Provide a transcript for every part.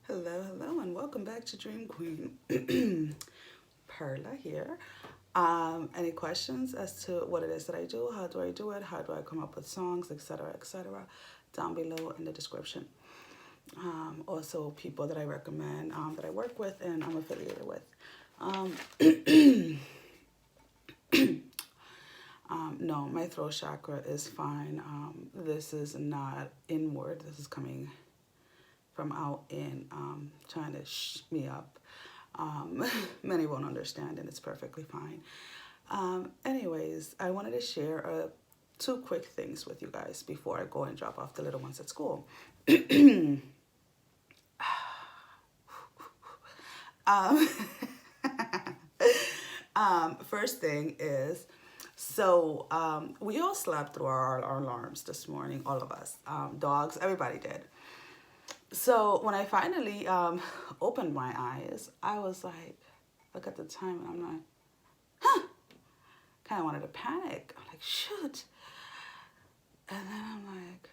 Hello, and welcome back to Dream Queen. Perla here. Any questions as to what it is that I do? How do I do it? How do I come up with songs, etc., etc.? Down below in the description. Also, people that I recommend, that I work with and I'm affiliated with. No, my throat chakra is fine. This is not inward. This is coming from out in, trying to me up. Many won't understand, and it's perfectly fine. Anyways, I wanted to share two quick things with you guys before I go and drop off the little ones at school. um, First thing is, so we all slept through our alarms this morning, all of us. Dogs, everybody did. So when I finally opened my eyes, I was like, look at the time, and I'm like, huh, kind of wanted to panic. I'm like, shoot. And then I'm like,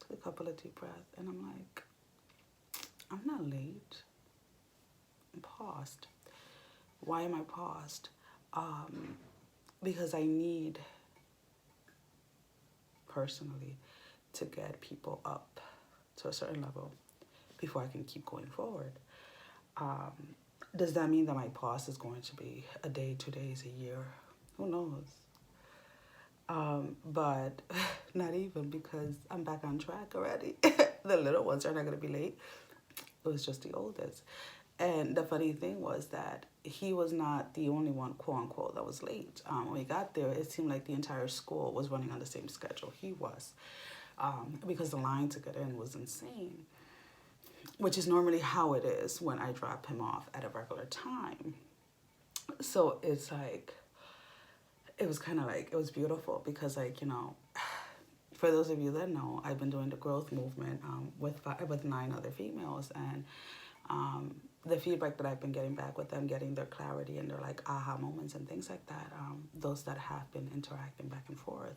took a couple of deep breaths, and I'm like, I'm not late. I'm paused. Why am I paused? Because I need, personally, to get people up to a certain level before I can keep going forward. Does that mean that my pause is going to be a day, 2 days, a year? Who knows? But not even, because I'm back on track already. The little ones are not going to be late. It was just the oldest. And the funny thing was that he was not the only one, quote unquote, that was late. When we got there, it seemed like the entire school was running on the same schedule he was, because the line to get in was insane, which is normally how it is when I drop him off at a regular time. So it's like, it was kind of like, it was beautiful because, like, you know, for those of you that know, I've been doing the growth movement with 9 other females, and the feedback that I've been getting back with them, getting their clarity and their like aha moments and things like that, those that have been interacting back and forth,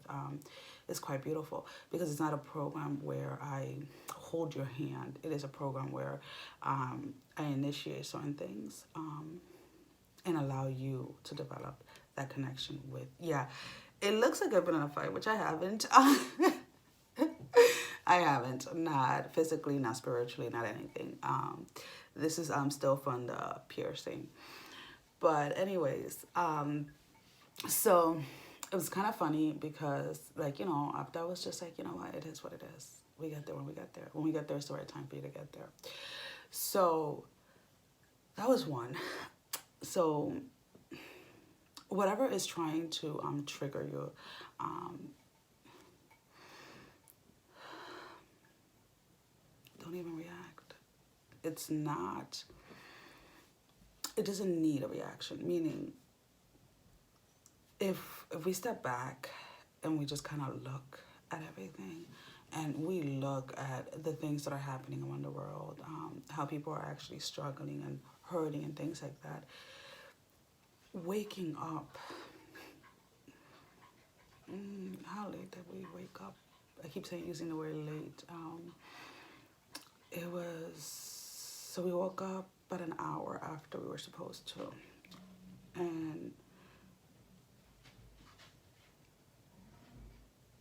is quite beautiful, because it's not a program where I hold your hand. It is a program where I initiate certain things and allow you to develop that connection with, yeah. It looks like I've been in a fight, which I haven't. I haven't, not physically, not spiritually, not anything. This is still from the piercing. But anyways, so it was kind of funny because, like, you know, after I was just like, you know what, it is what it is. We get there when we get there. When we get there, it's the right time for you to get there. So that was one. So whatever is trying to trigger you, don't even react. It's not, it doesn't need a reaction. Meaning, if we step back and we just kind of look at everything, and we look at the things that are happening around the world, how people are actually struggling and hurting and things like that, waking up, how late did we wake up? I keep saying, using the word late. It was, so we woke up about an hour after we were supposed to. And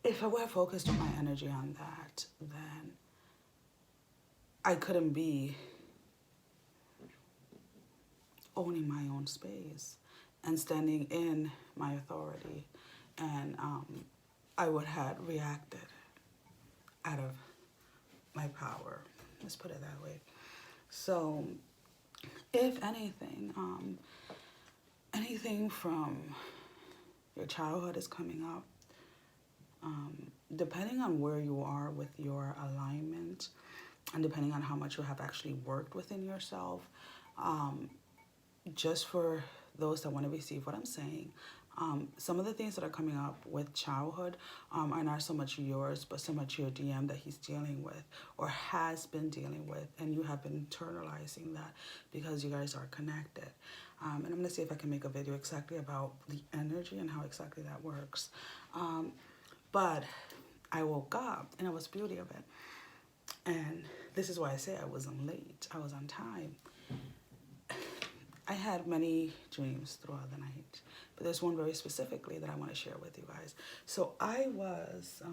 if I were focused my energy on that, then I couldn't be owning my own space and standing in my authority. And I would have reacted out of my power. Let's put it that way. So, if anything, anything from your childhood is coming up, depending on where you are with your alignment, and depending on how much you have actually worked within yourself, just for those that want to receive what I'm saying, some of the things that are coming up with childhood are not so much yours, but so much your DM that he's dealing with or has been dealing with, and you have been internalizing that because you guys are connected. And I'm going to see if I can make a video exactly about the energy and how exactly that works. But I woke up and it was the beauty of it. And this is why I say I wasn't late. I was on time. I had many dreams throughout the night, but there's one very specifically that I want to share with you guys. So I was,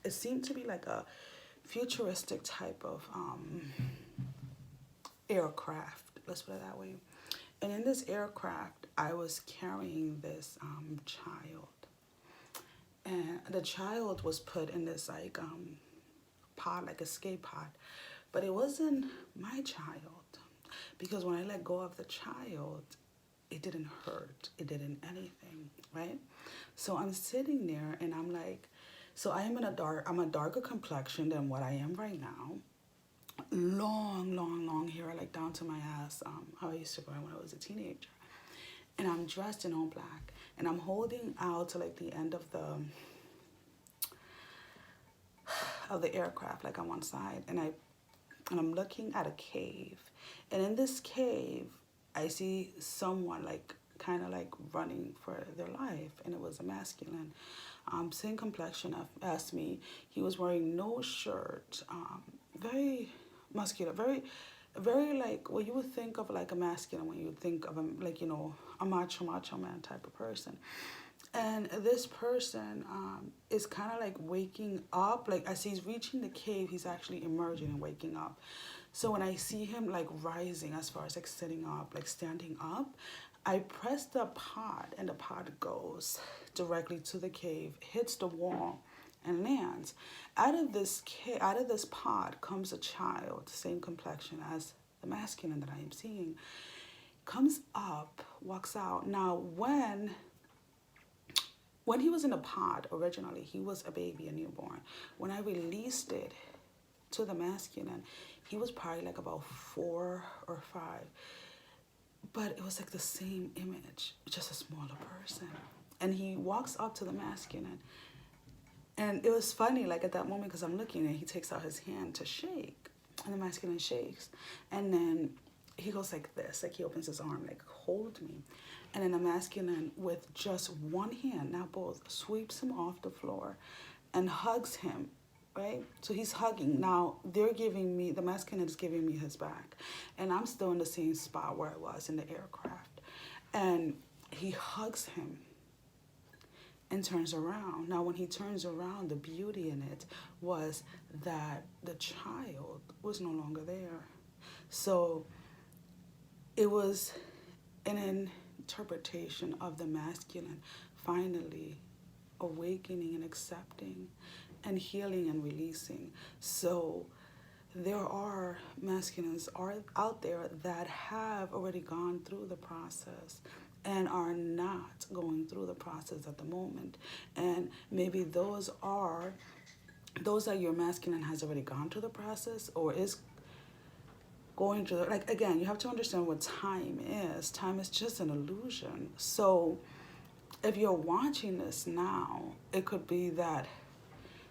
it seemed to be like a futuristic type of aircraft, let's put it that way. And in this aircraft, I was carrying this child. And the child was put in this like pod, like escape pod. But it wasn't my child. Because when I let go of the child, it didn't hurt. It didn't anything, right? So I'm sitting there and I'm like, so I'm a darker complexion than what I am right now. Long hair, like down to my ass, how I used to wear when I was a teenager. And I'm dressed in all black. And I'm holding out to like the end of the aircraft, like on one side. And I'm looking at a cave. And in this cave, I see someone like kind of like running for their life. And it was a masculine. Same complexion as me. He was wearing no shirt. Very muscular. Very like what you would think of like a masculine when you think of him, like, you know, a macho man type of person. And this person is kind of like waking up. Like as he's reaching the cave, he's actually emerging and waking up. So when I see him like rising, as far as like sitting up, like standing up, I press the pod and the pod goes directly to the cave, hits the wall and lands. Out of this pod comes a child, same complexion as the masculine that I am seeing. Comes up, walks out. Now when he was in a pod originally, he was a baby, a newborn. When I released it to the masculine, he was probably like about 4 or 5. But it was like the same image, just a smaller person. And he walks up to the masculine. And it was funny, like at that moment, because I'm looking and he takes out his hand to shake. And the masculine shakes. And then he goes like this, like he opens his arm, like, hold me. And then the masculine, with just one hand, not both, sweeps him off the floor and hugs him, right? So he's hugging. Now, the masculine is giving me his back. And I'm still in the same spot where I was in the aircraft. And he hugs him and turns around. Now, when he turns around, the beauty in it was that the child was no longer there. So it was an interpretation of the masculine finally awakening and accepting and healing and releasing. So there are masculines out there that have already gone through the process and are not going through the process at the moment. And maybe those that your masculine has already gone through the process or is going through, like, again, you have to understand what time is. Time is just an illusion. So if you're watching this now, it could be that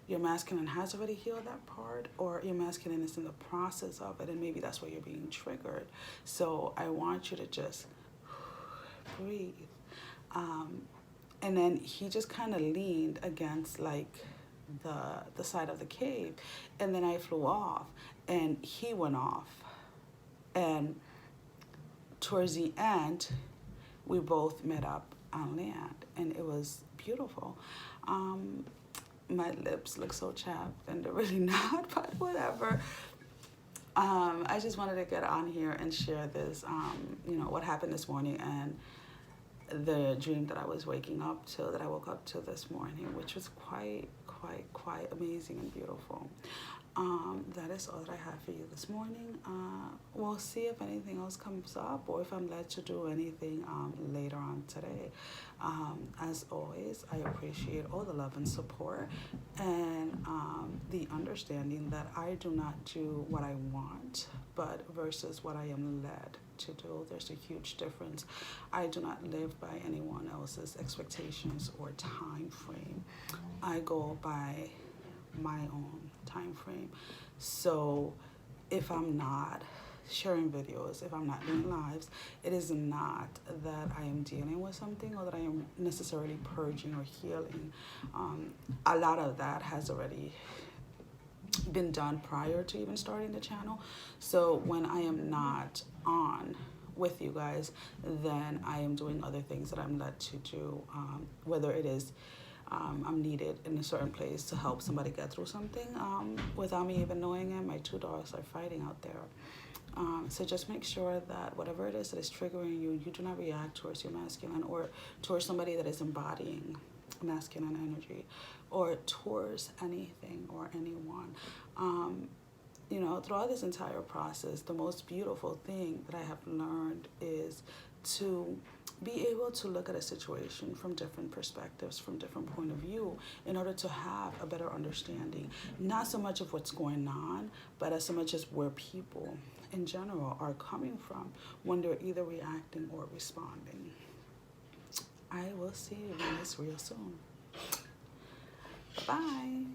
your masculine has already healed that part, or your masculine is in the process of it, and maybe that's why you're being triggered. So I want you to just breathe. And then he just kind of leaned against like the side of the cave, and then I flew off and he went off. And towards the end, we both met up on land, and it was beautiful. My lips look so chapped, and they're really not, but whatever. I just wanted to get on here and share this, what happened this morning and the dream that I was waking up to, that I woke up to this morning, which was quite amazing and beautiful. That is all that I have for you this morning. We'll see if anything else comes up or if I'm led to do anything later on today. As always, I appreciate all the love and support and the understanding that I do not do what I want, but versus what I am led to do. There's a huge difference. I do not live by anyone else's expectations or time frame. I go by my own time frame. So if I'm not sharing videos, if I'm not doing lives, it is not that I am dealing with something or that I am necessarily purging or healing. A lot of that has already been done prior to even starting the channel. So when I am not on with you guys, then I am doing other things that I'm led to do, whether it is I'm needed in a certain place to help somebody get through something without me even knowing it. My two dogs are fighting out there. So just make sure that whatever it is that is triggering you, you do not react towards your masculine or towards somebody that is embodying masculine energy or towards anything or anyone. You know, throughout this entire process, the most beautiful thing that I have learned is to be able to look at a situation from different perspectives, from different point of view, in order to have a better understanding, not so much of what's going on, but as so much as where people in general are coming from when they're either reacting or responding. I will see you guys real soon. Bye-bye.